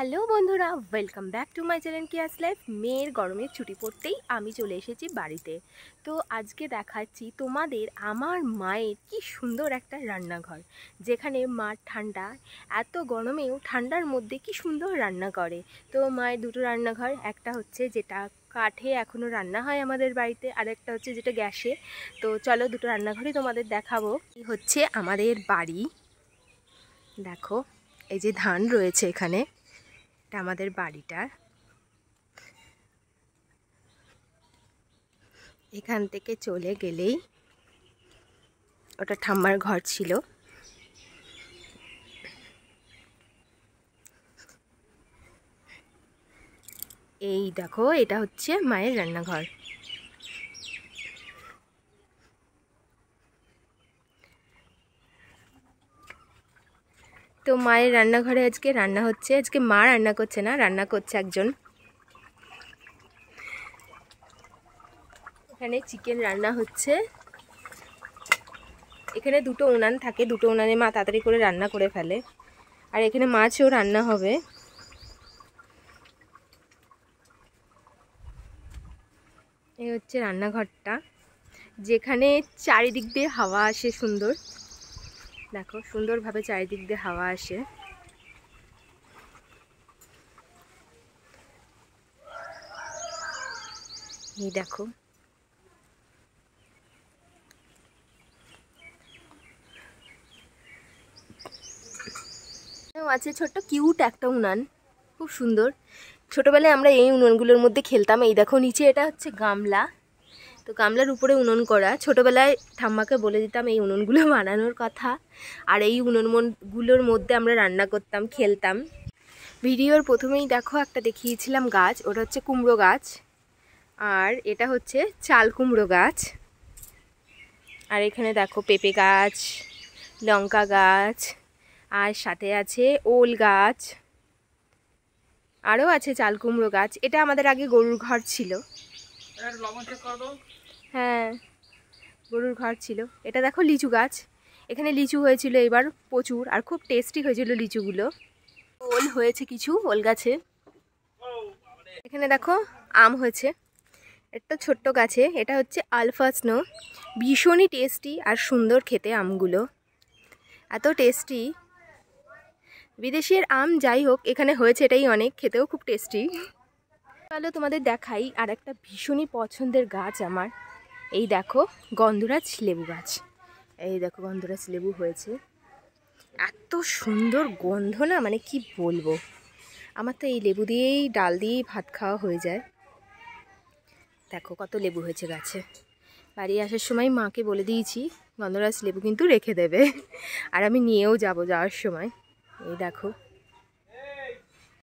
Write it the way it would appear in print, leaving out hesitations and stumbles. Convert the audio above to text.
Hello বন্ধুরা, welcome back to my channel chaos life. মেয়ের গরমের ছুটি পড়তেই আমি চলে এসেছি বাড়িতে। তো আজকে দেখাচ্ছি তোমাদের আমার মায়ের কি সুন্দর একটা রান্নাঘর, যেখানে মা ঠান্ডা এত গরমেও ঠান্ডার মধ্যে কি সুন্দর রান্না করে। তো মায়ের দুটো রান্নাঘর, একটা হচ্ছে যেটা কাঠে এখনও রান্না হয় আমাদের বাড়িতে, আর একটা হচ্ছে যেটা গ্যাসে। তো চলো দুটো রান্নাঘরই তোমাদের দেখাবো। এই হচ্ছে আমাদের বাড়ি, দেখো এই যে ধান রয়েছে এখানে, এটা আমাদের বাড়িটা। এখান থেকে চলে গেলেই ওটা ঠাম্মার ঘর ছিল। এই দেখো, এটা হচ্ছে মায়ের রান্নাঘর। তো মায়ের রান্নাঘরে আজকে রান্না হচ্ছে, আজকে মা রান্না করছে না, রান্না করছে একজন। এখানে চিকেন রান্না হচ্ছে। এখানে দুটো উনান থাকে, দুটো উনানে মা তাড়াতাড়ি করে রান্না করে ফেলে। আর এখানে মাছও রান্না হবে। এই হচ্ছে রান্নাঘরটা, যেখানে চারিদিক দিয়ে হাওয়া আসে সুন্দর। দেখো সুন্দরভাবে চারিদিক দিয়ে হাওয়া আসে। এই দেখো, আছে ছোট্ট কিউট একটা উনান, খুব সুন্দর। ছোটবেলায় আমরা এই উনুনগুলোর মধ্যে খেলতাম। এই দেখো নিচে এটা হচ্ছে গামলা, তো গামলার উপরে উনুন করা। ছোটবেলায় ঠাম্মাকে বলে দিতাম এই উনুনগুলো বানানোর কথা, আর এই উনুনগুলোর মধ্যে আমরা রান্না করতাম, খেলতাম। ভিডিওর প্রথমেই দেখো একটা দেখিয়েছিলাম গাছ, ওটা হচ্ছে কুমড়ো গাছ, আর এটা হচ্ছে চাল কুমড়ো গাছ। আর এখানে দেখো পেঁপে গাছ, লঙ্কা গাছ, আর সাথে আছে ওল গাছ, আরও আছে চাল কুমড়ো গাছ। এটা আমাদের আগে গরুর ঘর ছিল। হ্যাঁ, গরুর ঘর ছিল। এটা দেখো লিচু গাছ, এখানে লিচু হয়েছিল এবার প্রচুর, আর খুব টেস্টি হয়েছিল লিচুগুলো। ওল হয়েছে কিছু ওল গাছে। এখানে দেখো আম হয়েছে একটা ছোট্ট গাছে, এটা হচ্ছে আলফা স্নো। ভীষণই টেস্টি আর সুন্দর খেতে আমগুলো, এত টেস্টি। বিদেশের আম যাই হোক, এখানে হয়েছে এটাই অনেক, খেতেও খুব টেস্টি। তাহলে তোমাদের দেখাই আর একটা ভীষণই পছন্দের গাছ আমার। এই দেখো গন্ধরাজ লেবু গাছ, এই দেখো গন্ধরাজ লেবু হয়েছে। এত সুন্দর গন্ধ না, মানে কি বলবো। আমার তো এই লেবু দিয়েই ডাল দিয়েই ভাত খাওয়া হয়ে যায়। দেখো কত লেবু হয়েছে গাছে। বাড়ি আসার সময় মাকে বলে দিয়েছি গন্ধরাজ লেবু কিন্তু রেখে দেবে, আর আমি নিয়েও যাওয়ার সময়। এই দেখো